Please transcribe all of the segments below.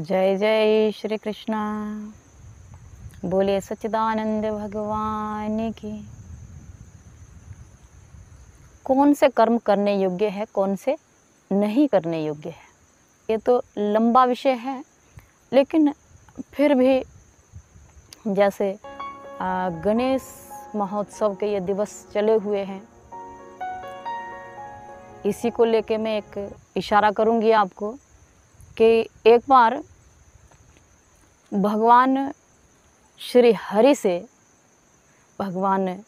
जय जय श्री कृष्णा। बोले सच्चिदानंद भगवान की। कौन से कर्म करने योग्य है, कौन से नहीं करने योग्य है, ये तो लंबा विषय है। लेकिन फिर भी जैसे गणेश महोत्सव के ये दिवस चले हुए हैं, इसी को लेके मैं एक इशारा करूंगी आपको कि एक बार भगवान श्री हरि से भगवान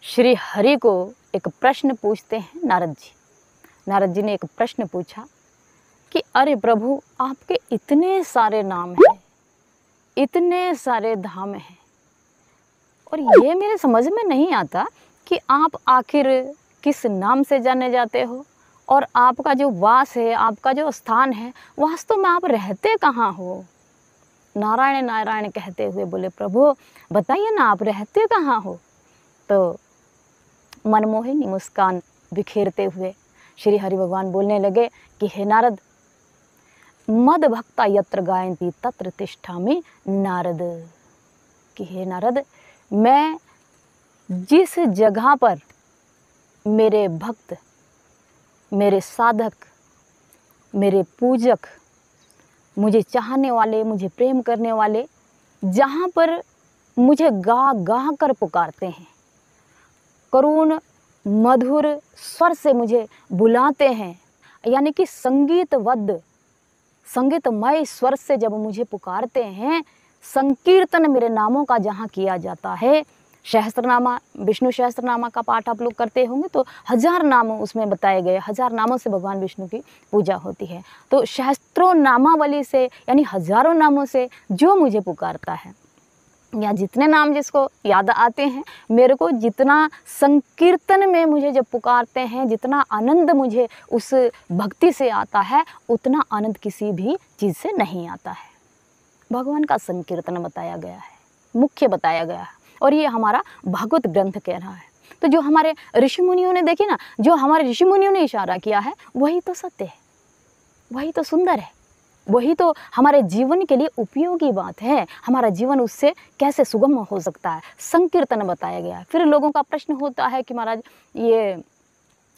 श्री हरि को एक प्रश्न पूछते हैं नारद जी। नारद जी ने एक प्रश्न पूछा कि अरे प्रभु, आपके इतने सारे नाम हैं, इतने सारे धाम हैं, और ये मेरे समझ में नहीं आता कि आप आखिर किस नाम से जाने जाते हो, और आपका जो वास है, आपका जो स्थान है, वास्तव में आप रहते कहाँ हो। नारायण नारायण कहते हुए बोले, प्रभु बताइए ना, आप रहते कहाँ हो। तो मनमोहिनी मुस्कान बिखेरते हुए श्री हरि भगवान बोलने लगे कि हे नारद, मद भक्ता यत्र गायन्ति तत्र तिष्ठामि नारद। कि हे नारद, मैं जिस जगह पर मेरे भक्त, मेरे साधक, मेरे पूजक, मुझे चाहने वाले, मुझे प्रेम करने वाले, जहाँ पर मुझे गा गा कर पुकारते हैं, करुण मधुर स्वर से मुझे बुलाते हैं, यानी कि संगीतबद्ध संगीतमय स्वर से जब मुझे पुकारते हैं, संकीर्तन मेरे नामों का जहाँ किया जाता है, सहस्त्रनामा, विष्णु सहस्त्रनामा का पाठ आप लोग करते होंगे तो 1000 नाम उसमें बताए गए, 1000 नामों से भगवान विष्णु की पूजा होती है। तो सहस्त्रों नामावली से, यानी हजारों नामों से जो मुझे पुकारता है, या जितने नाम जिसको याद आते हैं, मेरे को जितना संकीर्तन में मुझे जब पुकारते हैं, जितना आनंद मुझे उस भक्ति से आता है, उतना आनंद किसी भी चीज़ से नहीं आता है। भगवान का संकीर्तन बताया गया है, मुख्य बताया गया है, और ये हमारा भागवत ग्रंथ कह रहा है। तो जो हमारे ऋषि मुनियों ने, देखिए ना, जो हमारे ऋषि मुनियों ने इशारा किया है, वही तो सत्य है, वही तो सुंदर है, वही तो हमारे जीवन के लिए उपयोगी बात है। हमारा जीवन उससे कैसे सुगम हो सकता है, संकीर्तन बताया गया है। फिर लोगों का प्रश्न होता है कि महाराज, ये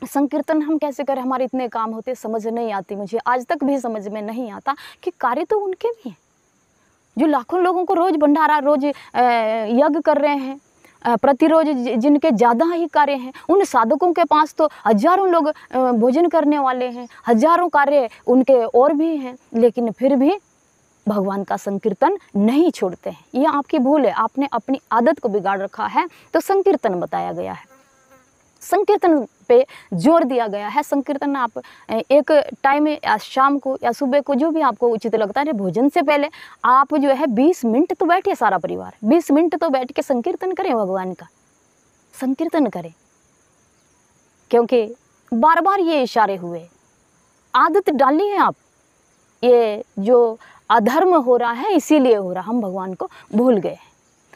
संकीर्तन हम कैसे करें, हमारे इतने काम होते, समझ नहीं आती, मुझे आज तक भी समझ में नहीं आता कि कार्य तो उनके भी हैं, जो लाखों लोगों को रोज़ भंडारा, रोज़ यज्ञ कर रहे हैं, प्रतिरोज जिनके ज़्यादा ही कार्य हैं। उन साधकों के पास तो हजारों लोग भोजन करने वाले हैं, हजारों कार्य उनके और भी हैं, लेकिन फिर भी भगवान का संकीर्तन नहीं छोड़ते हैं। ये आपकी भूल है, आपने अपनी आदत को बिगाड़ रखा है। तो संकीर्तन बताया गया है, संकीर्तन पे जोर दिया गया है। संकीर्तन आप एक टाइम या शाम को या सुबह को, जो भी आपको उचित लगता है, भोजन से पहले आप जो है 20 मिनट तो बैठिए, सारा परिवार 20 मिनट तो बैठ के संकीर्तन करें, भगवान का संकीर्तन करें। क्योंकि बार बार ये इशारे हुए, आदत डाली है आप, ये जो अधर्म हो रहा है इसीलिए हो रहा, हम भगवान को भूल गए,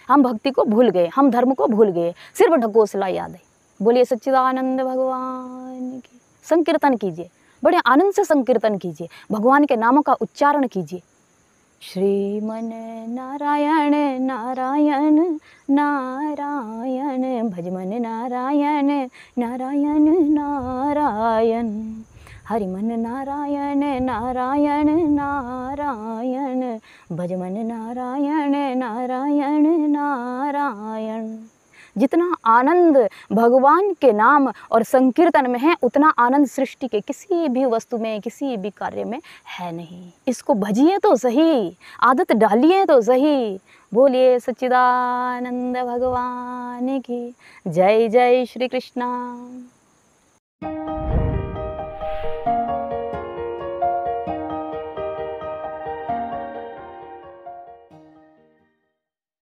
हम भक्ति को भूल गए, हम धर्म को भूल गए, सिर्फ ढकोसला याद है। बोलिए सच्चिदानंद भगवान की। संकीर्तन कीजिए, बड़े आनंद से संकीर्तन कीजिए, भगवान के नामों का उच्चारण कीजिए। श्रीमन नारायण नारायण नारायण, भजमन नारायण नारायण नारायण, हरिमन नारायण नारायण नारायण, भजमन नारायण नारायण नारायण। जितना आनंद भगवान के नाम और संकीर्तन में है, उतना आनंद सृष्टि के किसी भी वस्तु में, किसी भी कार्य में है नहीं। इसको भजिए तो सही, आदत डालिए तो सही। बोलिए सच्चिदानंद भगवान की जय। जय श्री कृष्णा।